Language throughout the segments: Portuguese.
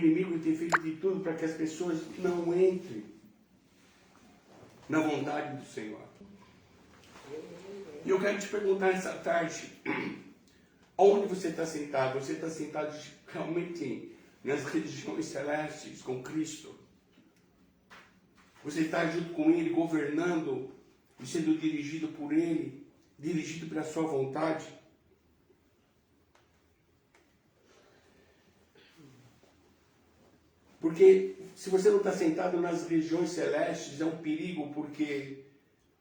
inimigo tem feito de tudo para que as pessoas não entrem na vontade do Senhor. E eu quero te perguntar essa tarde, onde você está sentado? Você está sentado realmente nas regiões celestes com Cristo? Você está junto com Ele, governando e sendo dirigido por Ele, dirigido pela sua vontade? Porque se você não está sentado nas regiões celestes, é um perigo, porque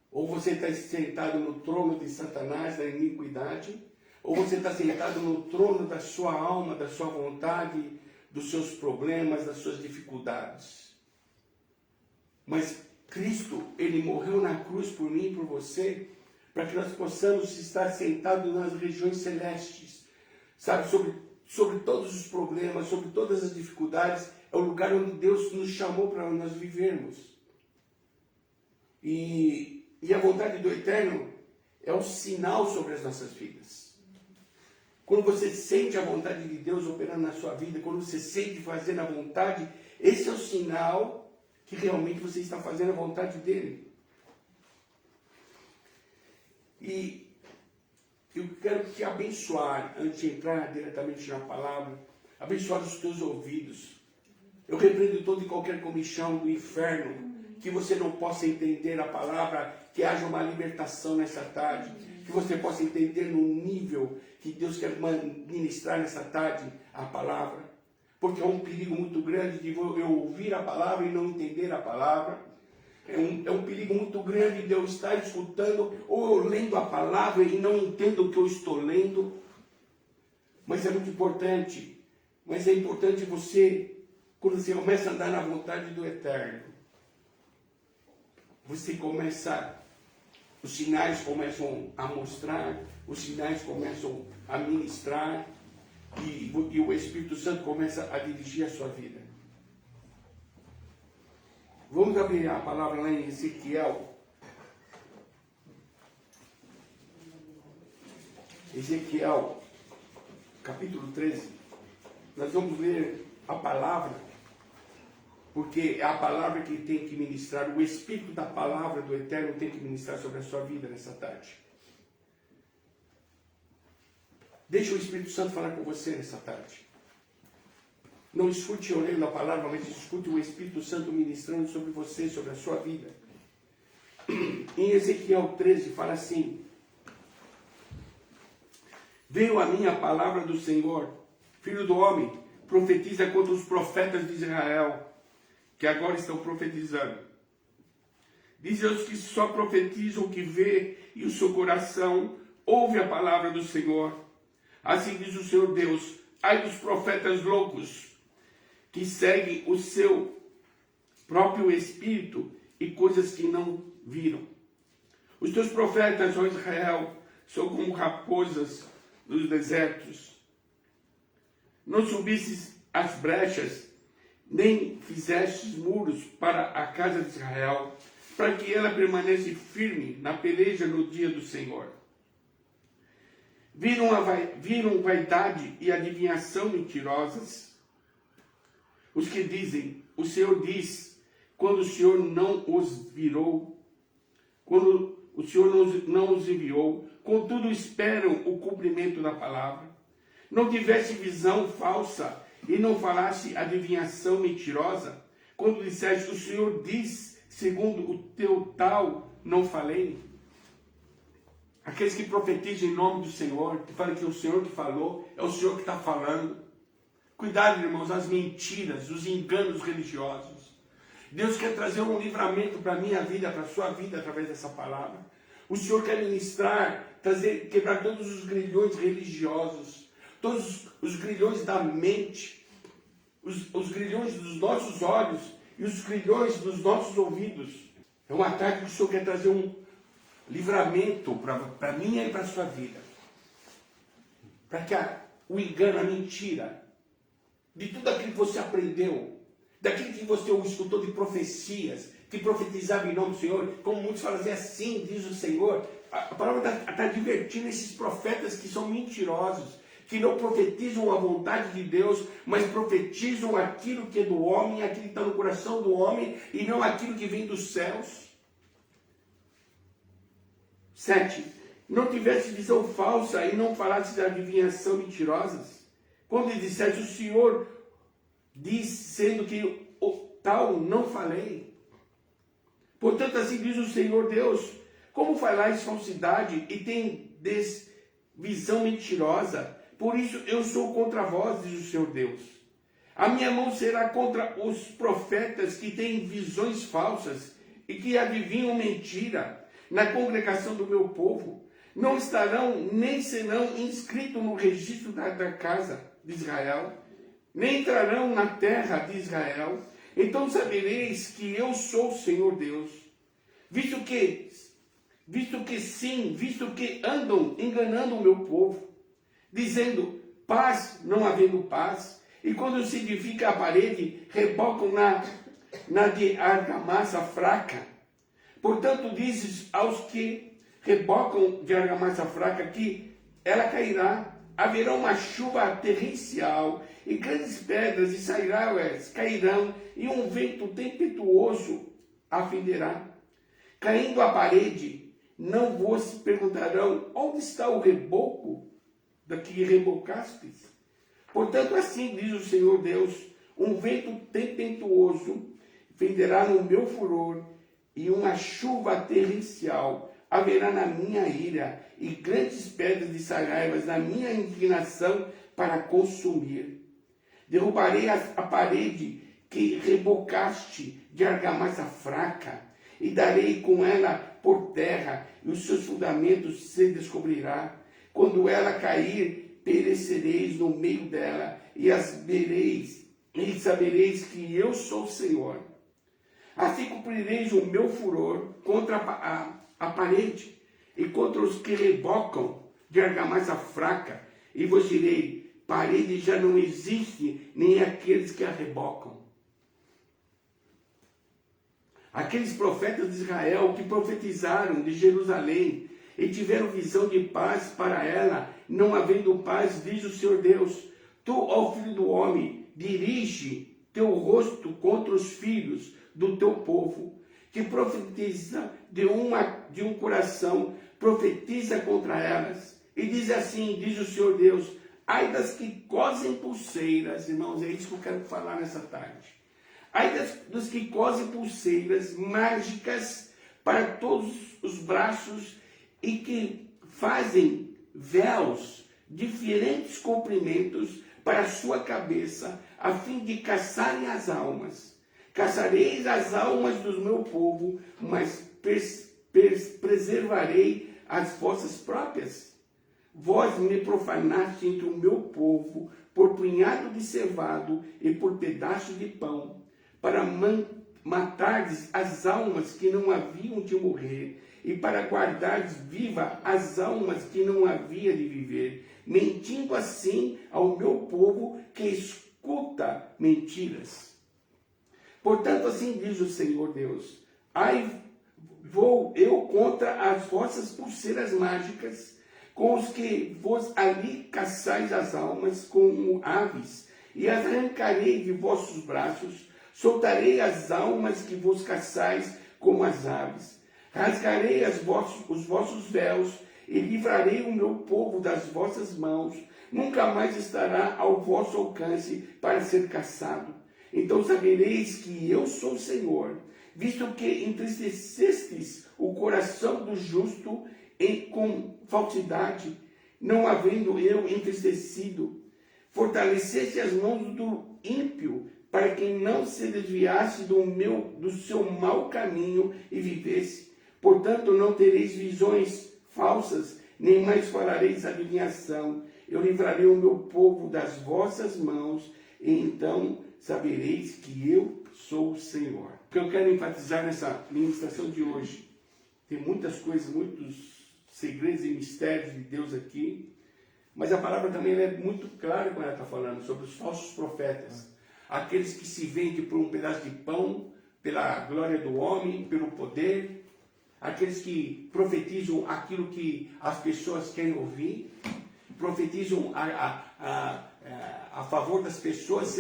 ou você está sentado no trono de Satanás, da iniquidade, ou você está sentado no trono da sua alma, da sua vontade, dos seus problemas, das suas dificuldades. Mas Cristo, Ele morreu na cruz por mim e por você, para que nós possamos estar sentados nas regiões celestes, sabe, sobre todos os problemas, sobre todas as dificuldades. É o lugar onde Deus nos chamou para nós vivermos. E a vontade do Eterno é um sinal sobre as nossas vidas. Quando você sente a vontade de Deus operando na sua vida, quando você sente fazendo a vontade, esse é o sinal que realmente você está fazendo a vontade dEle. E eu quero te abençoar, antes de entrar diretamente na palavra, abençoar os teus ouvidos. Eu repreendo toda e qualquer comichão do inferno, que você não possa entender a palavra, que haja uma libertação nessa tarde, que você possa entender no nível que Deus quer ministrar nessa tarde a palavra. Porque é um perigo muito grande de eu ouvir a palavra e não entender a palavra. É um perigo muito grande de eu estar escutando ou eu lendo a palavra e não entendo o que eu estou lendo. Mas é muito importante. Mas é importante você, quando você começa a andar na vontade do Eterno, você começa, os sinais começam a mostrar, os sinais começam a ministrar e o Espírito Santo começa a dirigir a sua vida. Vamos abrir a palavra lá em Ezequiel. Ezequiel, capítulo 13. Nós vamos ler a palavra, porque é a palavra que tem que ministrar, o Espírito da palavra do Eterno tem que ministrar sobre a sua vida nessa tarde. Deixa o Espírito Santo falar com você nessa tarde. Não escute eu lendo a palavra, mas escute o Espírito Santo ministrando sobre você, sobre a sua vida. Em Ezequiel 13 fala assim: veio a mim a palavra do Senhor, filho do homem, profetiza contra os profetas de Israel, que agora estão profetizando. Diz aos que só profetizam o que vê e o seu coração ouve a palavra do Senhor. Assim diz o Senhor Deus: ai dos profetas loucos, que seguem o seu próprio espírito e coisas que não viram. Os teus profetas, ó Israel, são como raposas nos desertos. Não subistes as brechas, nem fizestes muros para a casa de Israel, para que ela permaneça firme na peleja no dia do Senhor. Viram vaidade e adivinhação mentirosas. Os que dizem, o Senhor diz, quando o Senhor não os virou, quando o Senhor não os enviou, contudo esperam o cumprimento da palavra. Não tivesse visão falsa e não falasse adivinhação mentirosa, quando disseste, o Senhor diz, segundo o teu tal, não falei. Aqueles que profetizam em nome do Senhor, que falam que é o Senhor que falou, é o Senhor que está falando. Cuidado, irmãos, as mentiras, os enganos religiosos. Deus quer trazer um livramento para a minha vida, para a sua vida, através dessa palavra. O Senhor quer ministrar, quebrar todos os grilhões religiosos, todos os grilhões da mente, os grilhões dos nossos olhos e os grilhões dos nossos ouvidos. É um ataque que o Senhor quer trazer um livramento para mim e para a sua vida. Para que o engano, a mentira, de tudo aquilo que você aprendeu, daquilo que você escutou de profecias, que profetizava em nome do Senhor, como muitos falam assim, diz o Senhor. A palavra está advertindo esses profetas que são mentirosos, que não profetizam a vontade de Deus, mas profetizam aquilo que é do homem, aquilo que está no coração do homem, e não aquilo que vem dos céus. 7. Não tivesse visão falsa e não falasse de adivinhação mentirosas. Quando lhe dissesse, o Senhor diz, sendo que o tal não falei. Portanto, assim diz o Senhor Deus, como falais falsidade e tem visão mentirosa, por isso eu sou contra vós, diz o Senhor Deus. A minha mão será contra os profetas que têm visões falsas e que adivinham mentira na congregação do meu povo. Não estarão nem serão inscritos no registro da casa de Israel, nem entrarão na terra de Israel. Então sabereis que eu sou o Senhor Deus, visto que andam enganando o meu povo, dizendo paz, não havendo paz, e quando se edifica a parede, rebocam na de argamassa fraca. Portanto, dizes aos que rebocam de argamassa fraca que ela cairá, haverá uma chuva torrencial, e grandes pedras e sairais cairão, e um vento tempestuoso a fenderá. Caindo a parede, não vos perguntarão, onde está o reboco da que rebocastes? Portanto, assim diz o Senhor Deus, um vento tempestuoso fenderá no meu furor, e uma chuva torrencial haverá na minha ira, e grandes pedras de saraivas na minha indignação para consumir. Derrubarei a parede que rebocaste de argamassa fraca, e darei com ela por terra, e os seus fundamentos se descobrirá. Quando ela cair, perecereis no meio dela, e as vereis, e sabereis que eu sou o Senhor. Assim cumprireis o meu furor contra a parede, e contra os que rebocam de argamassa fraca, e vos direi, parede já não existe, nem aqueles que a rebocam. Aqueles profetas de Israel que profetizaram de Jerusalém e tiveram visão de paz para ela, não havendo paz, diz o Senhor Deus. Tu, ó filho do homem, dirige teu rosto contra os filhos do teu povo, que profetiza de um coração, profetiza contra elas, e diz assim, diz o Senhor Deus, ai das que cosem pulseiras, irmãos, é isso que eu quero falar nessa tarde. Ai dos que cosem pulseiras mágicas para todos os braços e que fazem véus, diferentes comprimentos para a sua cabeça, a fim de caçarem as almas. Caçareis as almas do meu povo, mas preservarei as vossas próprias. Vós me profanaste entre o meu povo por punhado de cevado e por pedaço de pão, para matardes as almas que não haviam de morrer, e para guardardes viva as almas que não havia de viver, mentindo assim ao meu povo que escuta mentiras. Portanto, assim diz o Senhor Deus, ai, vou eu contra as vossas pulseiras mágicas, com os que vos ali caçais as almas como aves, e as arrancarei de vossos braços, soltarei as almas que vos caçais como as aves, rasgarei os vossos véus, e livrarei o meu povo das vossas mãos, nunca mais estará ao vosso alcance para ser caçado. Então sabereis que eu sou o Senhor, visto que entristecestes o coração do justo com falsidade, não havendo eu entristecido. Fortaleceste as mãos do ímpio, para que não se desviasse do seu mau caminho e vivesse. Portanto, não tereis visões falsas, nem mais falareis adivinhação. Eu livrarei o meu povo das vossas mãos, e então sabereis que eu sou o Senhor. O que eu quero enfatizar nessa ministração de hoje, tem muitas coisas, muitos segredos e mistérios de Deus aqui, mas a palavra também é muito clara quando ela está falando sobre os falsos profetas, aqueles que se vendem por um pedaço de pão, pela glória do homem, pelo poder, aqueles que profetizam aquilo que as pessoas querem ouvir. profetizam a favor das pessoas,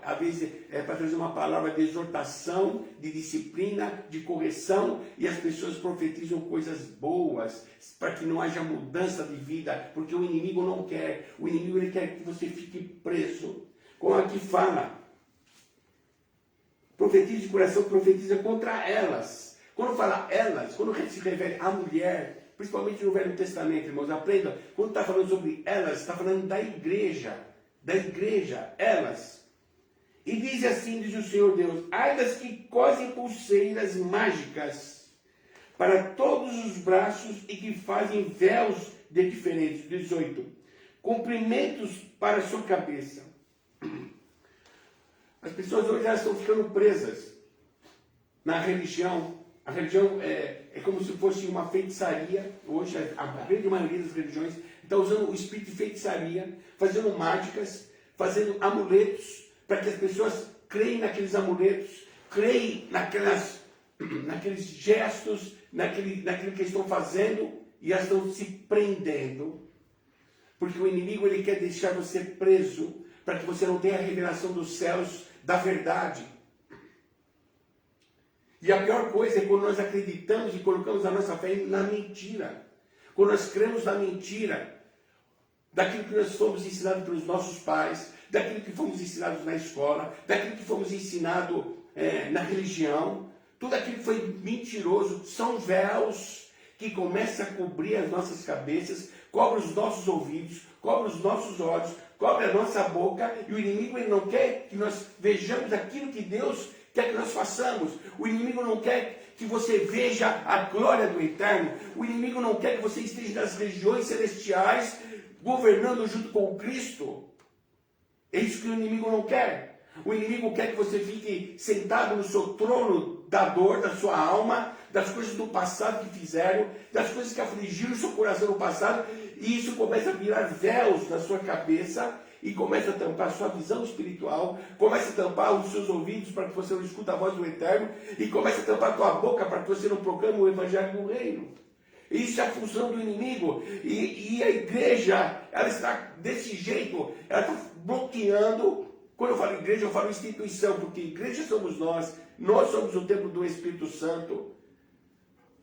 às vezes é para trazer uma palavra de exortação, de disciplina, de correção, e as pessoas profetizam coisas boas, para que não haja mudança de vida, porque o inimigo não quer. O inimigo ele quer que você fique preso. Como aqui fala, profetiza de coração, profetiza contra elas. Quando fala elas, quando se refere à mulher, principalmente no Velho Testamento, irmãos, aprendam, quando está falando sobre elas, está falando da igreja, elas. E diz assim, diz o Senhor Deus, ai das que cosem pulseiras mágicas para todos os braços e que fazem véus de diferentes. 18. Comprimentos para a sua cabeça. As pessoas hoje elas estão ficando presas na religião. A religião é como se fosse uma feitiçaria. Hoje, a grande maioria das religiões está usando o espírito de feitiçaria, fazendo mágicas, fazendo amuletos, para que as pessoas creem naqueles amuletos, creem naqueles gestos, naquilo que estão fazendo, e elas estão se prendendo. Porque o inimigo ele quer deixar você preso, para que você não tenha a revelação dos céus, da verdade. E a pior coisa é quando nós acreditamos e colocamos a nossa fé na mentira. Quando nós cremos na mentira, daquilo que nós fomos ensinados pelos nossos pais, daquilo que fomos ensinados na escola, daquilo que fomos ensinados na religião, tudo aquilo que foi mentiroso, são véus que começam a cobrir as nossas cabeças, cobre os nossos ouvidos, cobre os nossos olhos, cobre a nossa boca, e o inimigo ele não quer que nós vejamos aquilo que Deus quer que nós façamos. O inimigo não quer que você veja a glória do Eterno. O inimigo não quer que você esteja nas regiões celestiais, governando junto com Cristo. É isso que o inimigo não quer. O inimigo quer que você fique sentado no seu trono da dor, da sua alma, das coisas do passado que fizeram, das coisas que afligiram o seu coração no passado, e isso começa a virar véus na sua cabeça, e começa a tampar a sua visão espiritual, começa a tampar os seus ouvidos para que você não escute a voz do Eterno, e começa a tampar a tua boca para que você não proclame o Evangelho do Reino. Isso é a função do inimigo. E a igreja, ela está desse jeito, ela está bloqueando. Quando eu falo igreja, eu falo instituição, porque igreja somos nós somos o templo do Espírito Santo.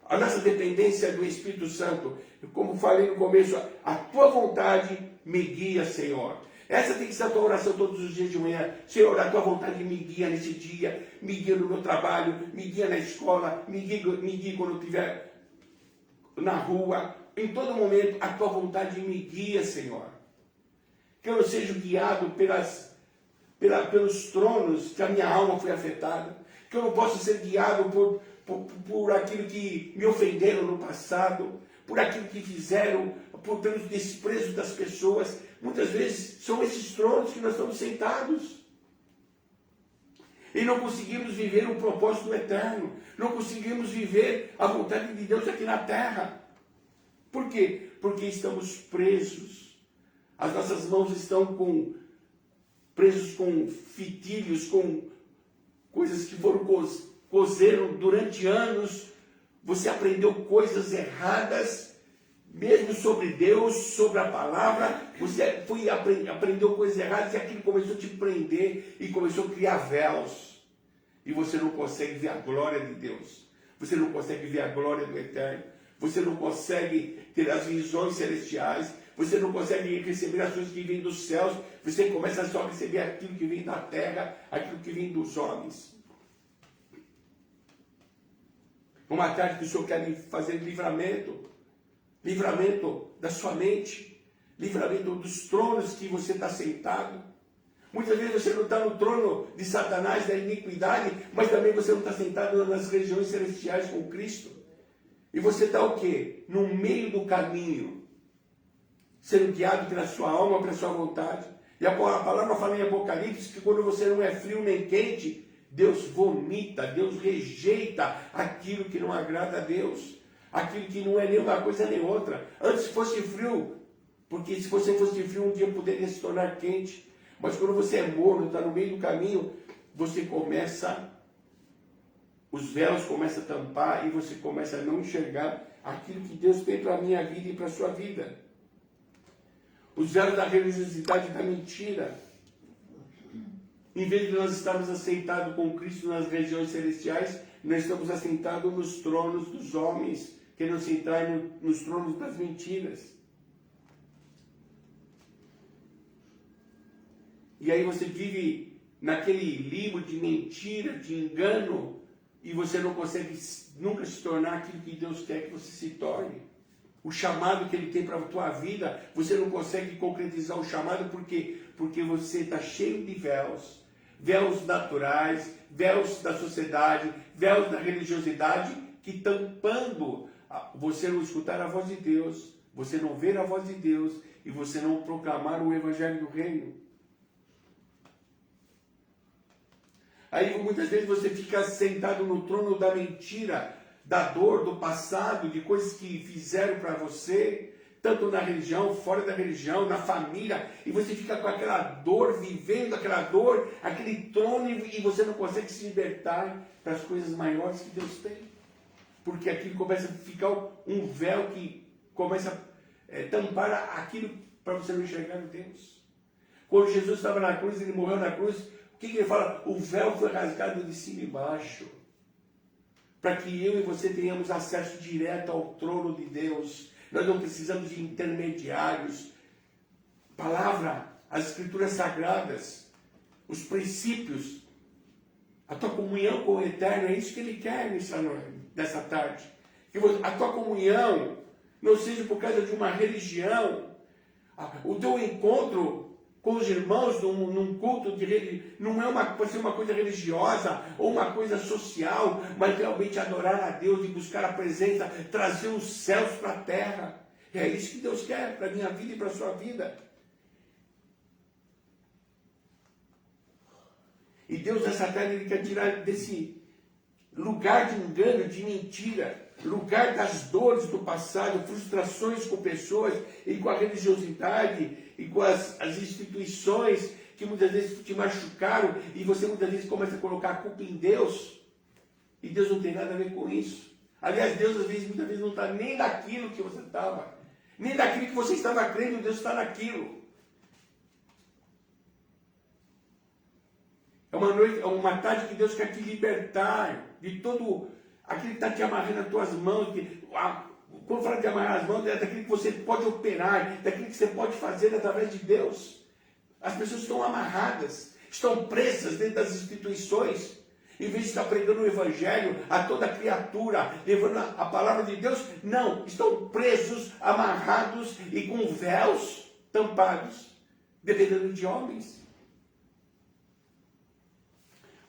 A nossa dependência é do Espírito Santo. Como falei no começo, a tua vontade me guia, Senhor. Essa tem que ser a tua oração todos os dias de manhã. Senhor, a tua vontade me guia nesse dia, me guia no meu trabalho, me guia na escola, me guia quando eu estiver na rua. Em todo momento, a tua vontade me guia, Senhor. Que eu não seja guiado pelos tronos que a minha alma foi afetada. Que eu não possa ser guiado por aquilo que me ofenderam no passado, por aquilo que fizeram, pelos desprezos das pessoas. Muitas vezes são esses tronos que nós estamos sentados. E não conseguimos viver o propósito do Eterno. Não conseguimos viver a vontade de Deus aqui na terra. Por quê? Porque estamos presos. As nossas mãos estão presos com fitilhos, com coisas que foram cozeram durante anos. Você aprendeu coisas erradas, mesmo sobre Deus, sobre a palavra. Você aprendeu coisas erradas e aquilo começou a te prender e começou a criar véus. E você não consegue ver a glória de Deus. Você não consegue ver a glória do Eterno. Você não consegue ter as visões celestiais. Você não consegue receber as coisas que vêm dos céus. Você começa só a receber aquilo que vem da terra, aquilo que vem dos homens. Uma tarde que o Senhor quer fazer livramento da sua mente, livramento dos tronos que você está sentado. Muitas vezes você não está no trono de Satanás, da iniquidade, mas também você não está sentado nas regiões celestiais com Cristo. E você está o quê? No meio do caminho, sendo guiado pela sua alma, pela sua vontade. E a palavra fala em Apocalipse que quando você não é frio nem quente, Deus vomita, Deus rejeita aquilo que não agrada a Deus, aquilo que não é nem uma coisa nem outra. Antes fosse frio, porque se você fosse frio um dia poderia se tornar quente, mas quando você é morno, está no meio do caminho, você os véus começam a tampar e você começa a não enxergar aquilo que Deus tem para a minha vida e para a sua vida. Os véus da religiosidade e da mentira. Em vez de nós estarmos assentados com Cristo nas regiões celestiais, nós estamos assentados nos tronos dos homens, querendo sentar nos tronos das mentiras. E aí você vive naquele limbo de mentira, de engano, e você não consegue nunca se tornar aquilo que Deus quer que você se torne. O chamado que Ele tem para a tua vida, você não consegue concretizar o chamado porque você está cheio de véus. Véus naturais, véus da sociedade, véus da religiosidade, que tampando você não escutar a voz de Deus, você não ver a voz de Deus e você não proclamar o Evangelho do Reino. Aí muitas vezes você fica sentado no trono da mentira, da dor, do passado, de coisas que fizeram para você, tanto na religião, fora da religião, na família, e você fica com aquela dor, vivendo aquela dor, aquele trono, e você não consegue se libertar das coisas maiores que Deus tem. Porque aquilo começa a ficar um véu que começa a tampar aquilo para você não enxergar Deus. Quando Jesus estava na cruz, Ele morreu na cruz, o que Ele fala? O véu foi rasgado de cima e baixo, para que eu e você tenhamos acesso direto ao trono de Deus. Nós não precisamos de intermediários. Palavra, as escrituras sagradas, os princípios, a tua comunhão com o Eterno, é isso que Ele quer nessa tarde. Que a tua comunhão não seja por causa de uma religião. O teu encontro com os irmãos num culto de religião não é pode ser uma coisa religiosa ou uma coisa social, mas realmente adorar a Deus e buscar a presença, trazer os céus para a terra. É isso que Deus quer para a minha vida e para a sua vida. E Deus nessa terra, Ele quer tirar desse lugar de engano, de mentira, lugar das dores do passado, frustrações com pessoas e com a religiosidade e com as instituições que muitas vezes te machucaram e você muitas vezes começa a colocar a culpa em Deus e Deus não tem nada a ver com isso. Aliás, Deus muitas vezes não está nem naquilo que você estava, nem daquilo que você estava crendo, Deus está naquilo. É uma tarde que Deus quer te libertar de todo aquilo que está te amarrando nas tuas mãos. Quando fala de amarrar as mãos, é daquilo que você pode operar, daquilo que você pode fazer através de Deus. As pessoas estão amarradas, estão presas dentro das instituições. Em vez de estar pregando o Evangelho a toda criatura, levando a palavra de Deus, não, estão presos, amarrados e com véus tampados, dependendo de homens.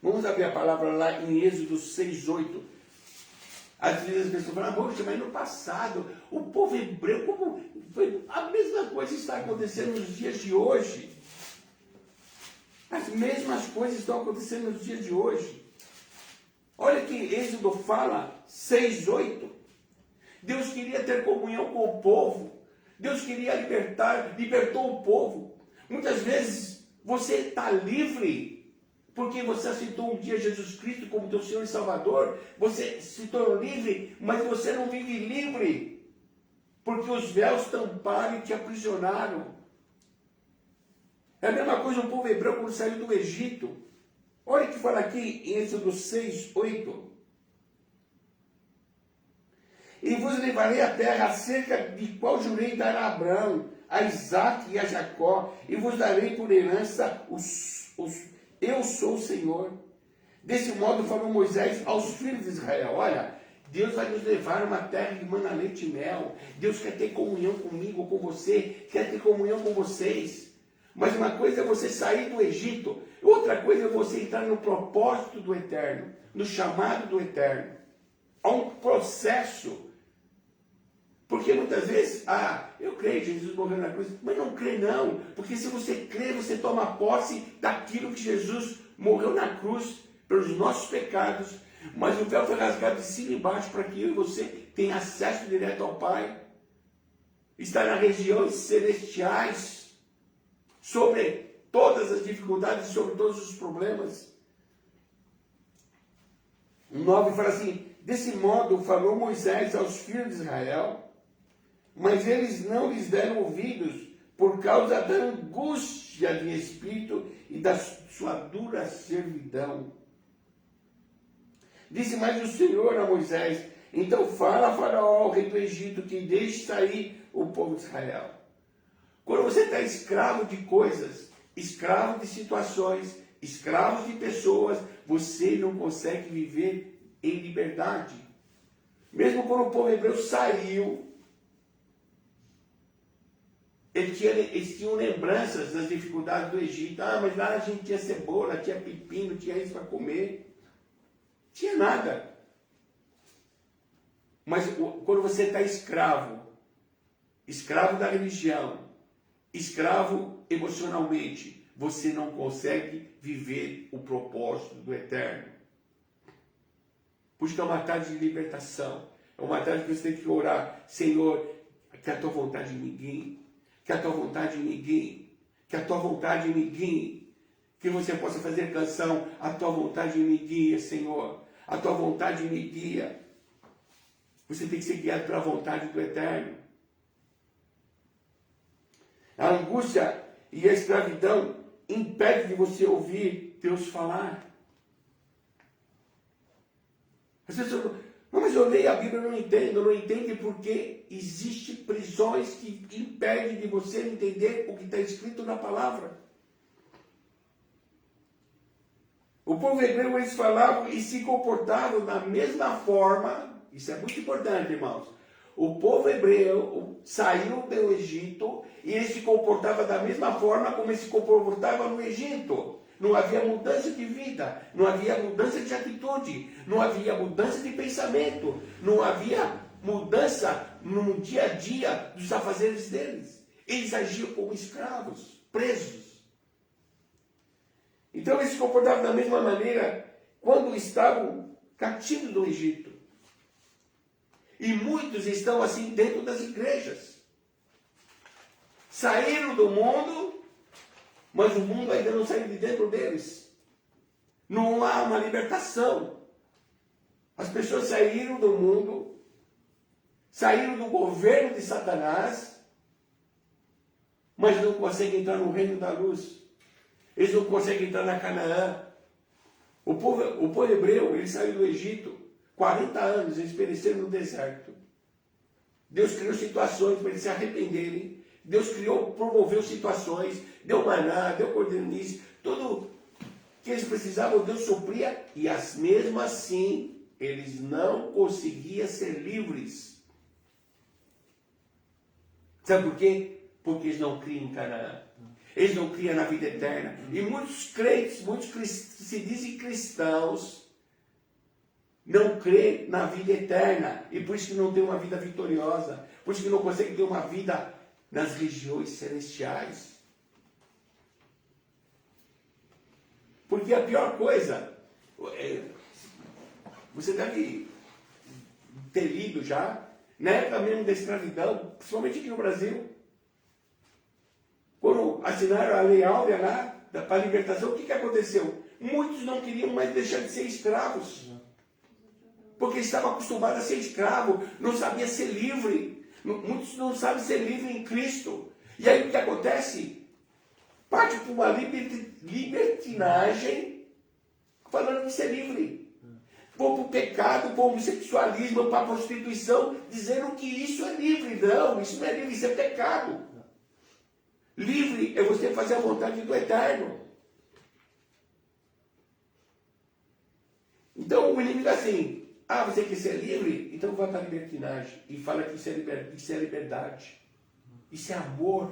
Vamos abrir a palavra lá em Êxodo 6:8. Às vezes as pessoas falam, poxa, mas no passado, o povo hebreu, como foi a mesma coisa está acontecendo nos dias de hoje. As mesmas coisas estão acontecendo nos dias de hoje. Olha que Êxodo fala, 6:8. Deus queria ter comunhão com o povo. Deus queria libertou o povo. Muitas vezes você está livre porque você aceitou um dia Jesus Cristo como teu Senhor e Salvador. Você se tornou livre, mas você não vive livre porque os véus tamparam e te aprisionaram. É a mesma coisa o povo hebreu quando saiu do Egito. Olha o que fala aqui em Êxodo 6:8. E vos levarei à terra acerca de qual jurei dar a Abraão, a Isaque e a Jacó, e vos darei por herança eu sou o Senhor. Desse modo falou Moisés aos filhos de Israel. Olha, Deus vai nos levar a uma terra de mana, leite e mel. Deus quer ter comunhão comigo, com você, quer ter comunhão com vocês. Mas uma coisa é você sair do Egito, outra coisa é você entrar no propósito do Eterno, no chamado do Eterno. Há um processo. Porque muitas vezes, eu creio que Jesus morreu na cruz, mas não crê não, porque se você crê, você toma posse daquilo que Jesus morreu na cruz, pelos nossos pecados, mas o véu foi rasgado de cima e embaixo, para que eu e você tenham acesso direto ao Pai, estar nas regiões celestiais, sobre todas as dificuldades, sobre todos os problemas. 9 fala assim, desse modo falou Moisés aos filhos de Israel, mas eles não lhes deram ouvidos, por causa da angústia de espírito e da sua dura servidão. Disse mais o Senhor a Moisés: então fala a Faraó, rei do Egito, que deixe sair o povo de Israel. Quando você está escravo de coisas, escravo de situações, escravo de pessoas, você não consegue viver em liberdade. Mesmo quando o povo hebreu saiu, eles tinham lembranças das dificuldades do Egito. Ah, mas lá a gente tinha cebola, tinha pepino, tinha isso para comer. Tinha nada. Mas quando você está escravo, escravo da religião, escravo emocionalmente, você não consegue viver o propósito do eterno. Por isso que é uma tarde de libertação. É uma tarde que você tem que orar: Senhor, que a tua vontade me guie, que a tua vontade me guie, que a tua vontade me guie. Que você possa fazer canção: a tua vontade me guia, Senhor, a tua vontade me guia. Você tem que ser guiado pela vontade do eterno. A angústia e a escravidão impedem de você ouvir Deus falar. As pessoas falam: mas eu leio a Bíblia e não entendo. Não entende porque existem prisões que impedem de você entender o que está escrito na palavra. O povo hebreu, eles falavam e se comportavam da mesma forma. Isso é muito importante, irmãos. O povo hebreu saiu do Egito e ele se comportava da mesma forma como ele se comportava no Egito. Não havia mudança de vida, não havia mudança de atitude, não havia mudança de pensamento, não havia mudança no dia a dia dos afazeres deles. Eles agiam como escravos, presos. Então eles se comportavam da mesma maneira quando estavam cativos do Egito. E muitos estão assim dentro das igrejas. Saíram do mundo, mas o mundo ainda não saiu de dentro deles. Não há uma libertação. As pessoas saíram do mundo, saíram do governo de Satanás, mas não conseguem entrar no reino da luz. Eles não conseguem entrar na Canaã. O povo hebreu, ele saiu do Egito. 40 anos eles pereceram no deserto. Deus criou situações para eles se arrependerem. Deus promoveu situações, deu maná, deu cordonice, tudo que eles precisavam, Deus supria, e mesmo assim, eles não conseguiam ser livres. Sabe por quê? Porque eles não criam em Canaã. Eles não criam na vida eterna. E muitos crentes, muitos que se dizem cristãos, não crê na vida eterna, e por isso que não tem uma vida vitoriosa, por isso que não consegue ter uma vida nas regiões celestiais. Porque a pior coisa, você deve ter lido já, na época mesmo da escravidão, principalmente aqui no Brasil, quando assinaram a Lei Áurea lá, para a libertação, o que aconteceu? Muitos não queriam mais deixar de ser escravos. Porque estavam acostumados a ser escravo, não sabia ser livre. Muitos não sabem ser livre em Cristo. E aí o que acontece? Parte para uma libertinagem, falando de ser livre. Vou para o pecado, para o homossexualismo, para a prostituição, dizendo que isso é livre. Não, isso não é livre, isso é pecado. Livre é você fazer a vontade do eterno. Então o inimigo é assim: ah, você quer ser livre? Então vai para a libertinagem. E fala que isso é liberdade. Isso é amor.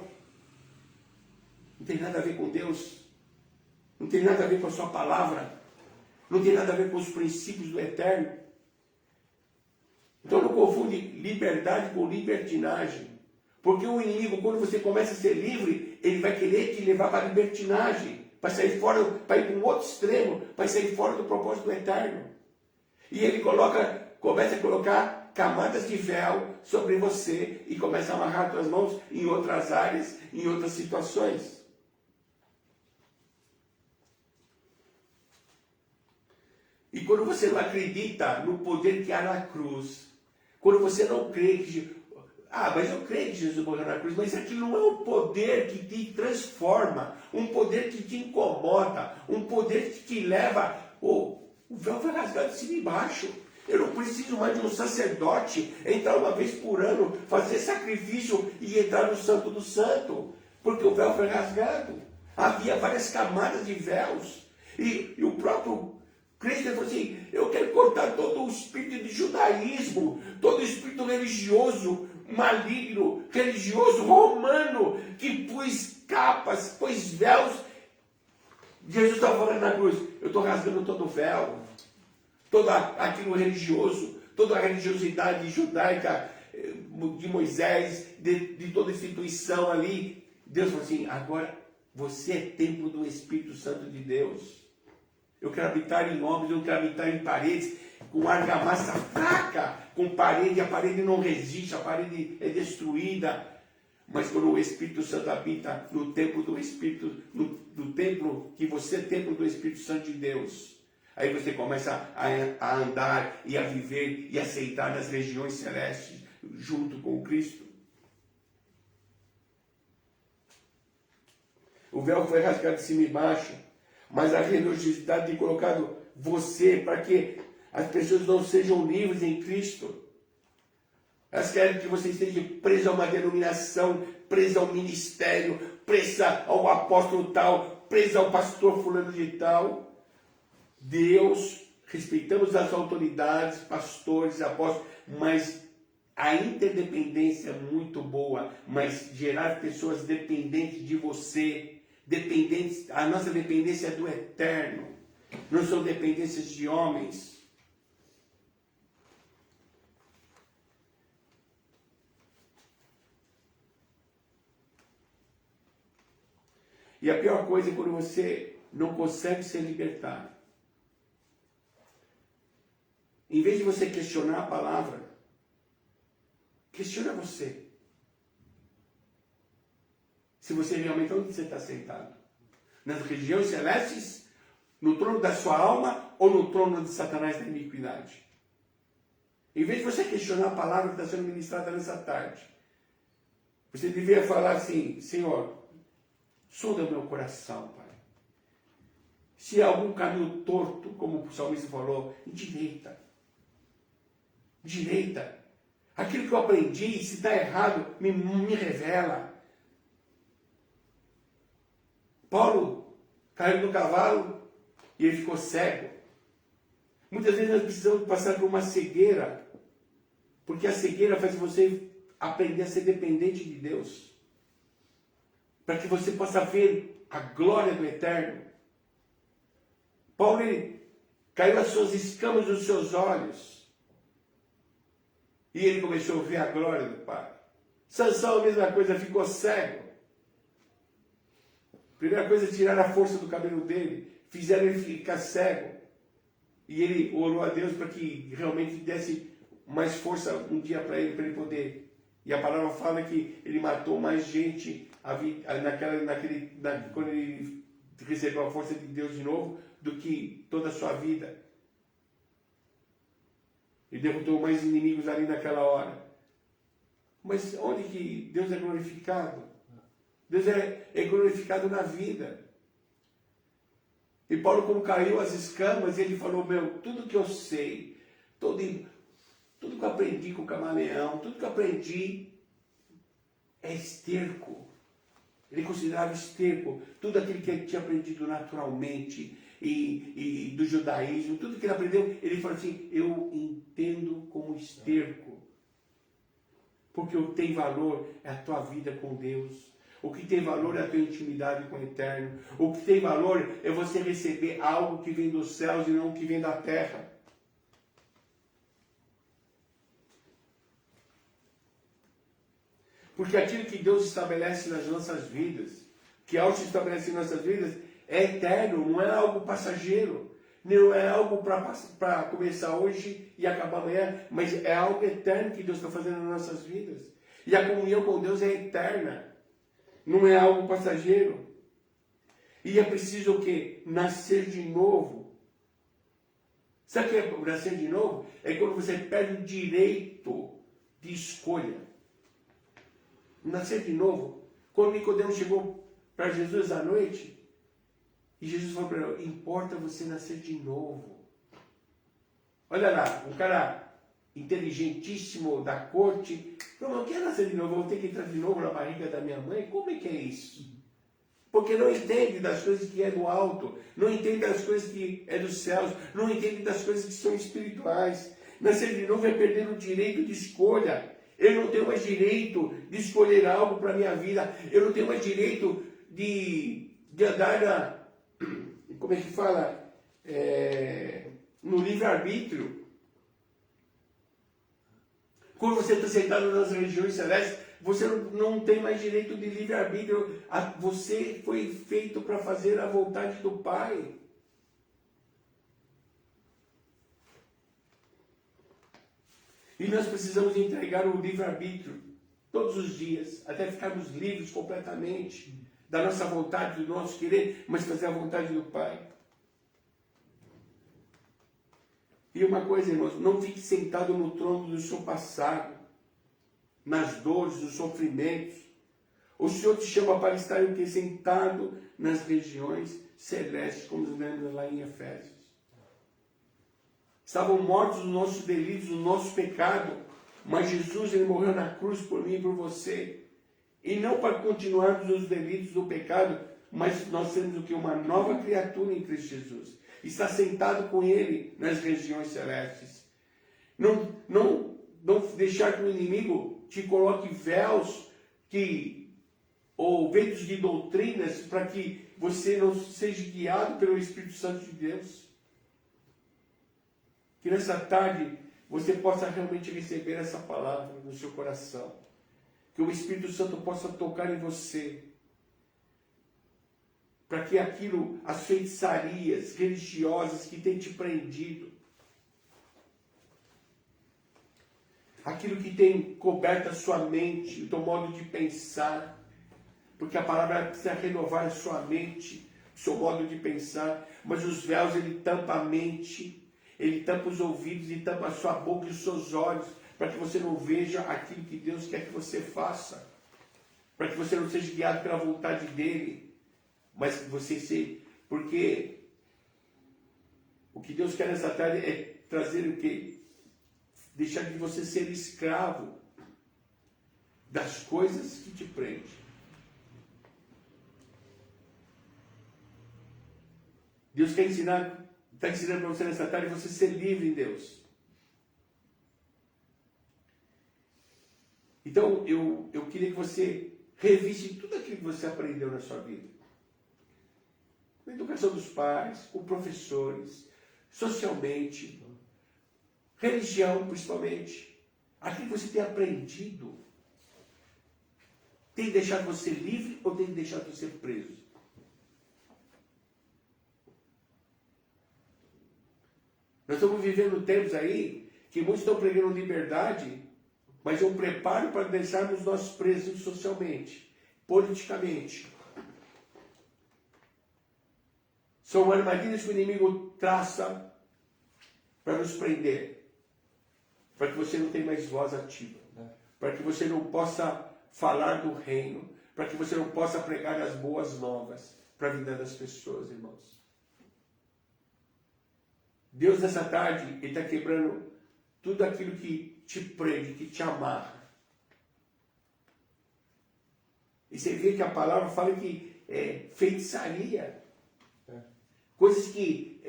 Não tem nada a ver com Deus. Não tem nada a ver com a sua palavra. Não tem nada a ver com os princípios do eterno. Então não confunde liberdade com libertinagem. Porque o inimigo, quando você começa a ser livre, ele vai querer te levar para a libertinagem. Para sair fora, para ir para um outro extremo, para sair fora do propósito do eterno. E ele começa a colocar camadas de véu sobre você e começa a amarrar suas mãos em outras áreas, em outras situações. E quando você não acredita no poder que há na cruz, quando você não crê que mas eu creio que Jesus morreu na cruz, mas aquilo não é um poder que te transforma, um poder que te incomoda, um poder que te leva, o véu vai rasgar de cima e embaixo. Eu não preciso mais de um sacerdote entrar uma vez por ano, fazer sacrifício e entrar no Santo do Santo, porque o véu foi rasgado. Havia várias camadas de véus, e o próprio Cristo falou assim: eu quero cortar todo o espírito de judaísmo, todo o espírito religioso, maligno, religioso, romano, que pôs capas, pôs véus. Jesus estava falando na cruz: eu estou rasgando todo o véu, todo aquilo religioso, toda a religiosidade judaica de Moisés, de toda a instituição ali. Deus falou assim: agora você é templo do Espírito Santo de Deus. Eu quero habitar em homens, eu quero habitar em paredes com argamassa fraca, com parede, a parede não resiste, a parede é destruída. Mas quando o Espírito Santo habita no templo do Espírito, no templo que você é templo do Espírito Santo de Deus, aí você começa a andar e a viver e aceitar nas regiões celestes junto com Cristo. O véu foi rasgado de cima e baixo, mas a religiosidade tem colocado você para que as pessoas não sejam livres em Cristo. Elas querem que você esteja preso a uma denominação, preso ao ministério, presa ao apóstolo tal, preso ao pastor fulano de tal. Deus, respeitamos as autoridades, pastores, apóstolos, mas a interdependência é muito boa, mas gerar pessoas dependentes de você, dependentes, a nossa dependência é do eterno, não são dependências de homens. E a pior coisa é quando você não consegue se libertar. Em vez de você questionar a palavra, questiona você. Se você realmente, onde você está sentado? Nas regiões celestes? No trono da sua alma ou no trono de Satanás da iniquidade? Em vez de você questionar a palavra que está sendo ministrada nessa tarde, você devia falar assim: Senhor, sonda o meu coração, Pai. Se há algum caminho torto, como o salmista falou, endireita. Direita. Aquilo que eu aprendi, se está errado, me revela. Paulo caiu do cavalo e ele ficou cego. Muitas vezes nós precisamos passar por uma cegueira, porque a cegueira faz você aprender a ser dependente de Deus, para que você possa ver a glória do eterno. Paulo, ele caiu as suas escamas dos seus olhos, e ele começou a ver a glória do Pai. Sansão, a mesma coisa, ficou cego. Primeira coisa, tiraram a força do cabelo dele, fizeram ele ficar cego. E ele orou a Deus para que realmente desse mais força um dia para ele poder. E a palavra fala que ele matou mais gente quando ele recebeu a força de Deus de novo, do que toda a sua vida. Ele derrotou mais inimigos ali naquela hora. Mas onde que Deus é glorificado? Deus é glorificado na vida. E Paulo, quando caiu as escamas, ele falou: tudo que eu sei, tudo que eu aprendi com o camaleão, tudo que eu aprendi é esterco. Ele considerava esterco tudo aquilo que ele tinha aprendido naturalmente e do judaísmo, tudo que ele aprendeu, ele falou assim: eu entendo como esterco. Porque o que tem valor é a tua vida com Deus. O que tem valor é a tua intimidade com o Eterno. O que tem valor é você receber algo que vem dos céus e não o que vem da terra. Porque aquilo que Deus estabelece nas nossas vidas, que ao se estabelecer nas nossas vidas, é eterno, não é algo passageiro. Não é algo para começar hoje e acabar amanhã, mas é algo eterno que Deus está fazendo nas nossas vidas. E a comunhão com Deus é eterna. Não é algo passageiro. E é preciso o quê? Nascer de novo. Sabe o que é nascer de novo? É quando você perde o direito de escolha. nascer de novo. Quando Nicodemo chegou para Jesus à noite, e Jesus falou para ele, importa você nascer de novo. Olha lá, um cara inteligentíssimo da corte, falou, eu quero nascer de novo, eu vou ter que entrar de novo na barriga da minha mãe? Como é que é isso? Porque não entende das coisas que é do alto, não entende das coisas que é dos céus, não entende das coisas que são espirituais. Nascer de novo é perder o direito de escolha. Eu não tenho mais direito de escolher algo para a minha vida. Eu não tenho mais direito de andar na... Como é que fala? No livre-arbítrio. Quando você está sentado nas regiões celestes, você não tem mais direito de livre-arbítrio. Você foi feito para fazer a vontade do Pai. E nós precisamos entregar o livre-arbítrio todos os dias, até ficarmos livres completamente da nossa vontade, do nosso querer, mas fazer a vontade do Pai. E uma coisa, irmãos, não fique sentado no trono do seu passado, nas dores, nos sofrimentos. O Senhor te chama para estar o quê? Sentado nas regiões celestes, como nos lemos lá em Efésios. Estavam mortos os nossos delitos, o nosso pecado, mas Jesus, ele morreu na cruz por mim e por você. E não para continuarmos os delitos do pecado, mas nós temos o que? Uma nova criatura em Cristo Jesus. Está sentado com Ele nas regiões celestes. Não deixar que o inimigo te coloque véus ou ventos de doutrinas para que você não seja guiado pelo Espírito Santo de Deus. Que nessa tarde você possa realmente receber essa palavra no seu coração. Que o Espírito Santo possa tocar em você. Para que as feitiçarias religiosas que têm te prendido, aquilo que tem coberto a sua mente, o teu modo de pensar, porque a palavra precisa renovar a sua mente, o seu modo de pensar, mas os véus, ele tampa a mente, ele tampa os ouvidos, ele tampa a sua boca e os seus olhos, para que você não veja aquilo que Deus quer que você faça, para que você não seja guiado pela vontade dele, mas que você seja, porque o que Deus quer nessa tarde é trazer o quê? Deixar de você ser escravo das coisas que te prendem. Deus quer ensinar, está ensinando para você nessa tarde você ser livre em Deus. Então, eu queria que você revisse tudo aquilo que você aprendeu na sua vida. A educação dos pais, com professores, socialmente, religião principalmente. Aquilo que você tem aprendido tem deixado você livre ou tem deixado você preso? Nós estamos vivendo tempos aí que muitos estão pregando liberdade, mas é um preparo para deixarmos nós presos socialmente, politicamente. São armadilhas que o inimigo traça para nos prender. Para que você não tenha mais voz ativa. Para que você não possa falar do reino. Para que você não possa pregar as boas novas para a vida das pessoas, irmãos. Deus, nessa tarde, Ele está quebrando tudo aquilo que te prende, que te amarra. E você vê que a palavra fala que é feitiçaria. Coisas que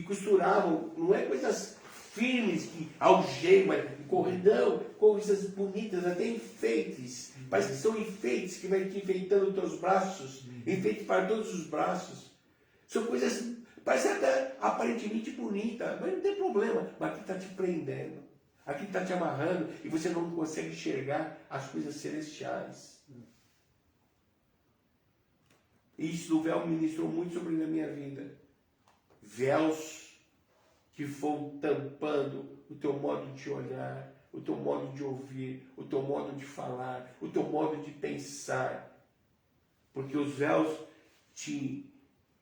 costuravam, não é coisas firmes, que algema, corredão, coisas bonitas, até enfeites. Parece que são enfeites que vai te enfeitando os teus braços, enfeite para todos os braços. São coisas, parece até aparentemente bonita, mas não tem problema. Mas aqui está te prendendo, aqui está te amarrando e você não consegue enxergar as coisas celestiais. Isso do véu ministrou muito sobre a minha vida. Véus que vão tampando o teu modo de olhar, o teu modo de ouvir, o teu modo de falar, o teu modo de pensar. Porque os véus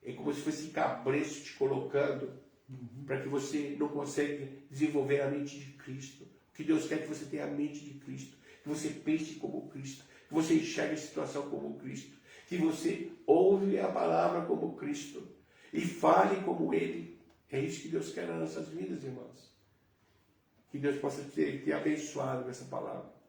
é como se fosse cabresto te colocando, para que você não consiga desenvolver a mente de Cristo. O que Deus quer é que você tenha a mente de Cristo, Que você pense como Cristo. Que você enxergue a situação como Cristo. Que você ouve a palavra como Cristo. E fale como Ele. É isso que Deus quer nas nossas vidas, irmãos. Que Deus possa te abençoado com essa palavra.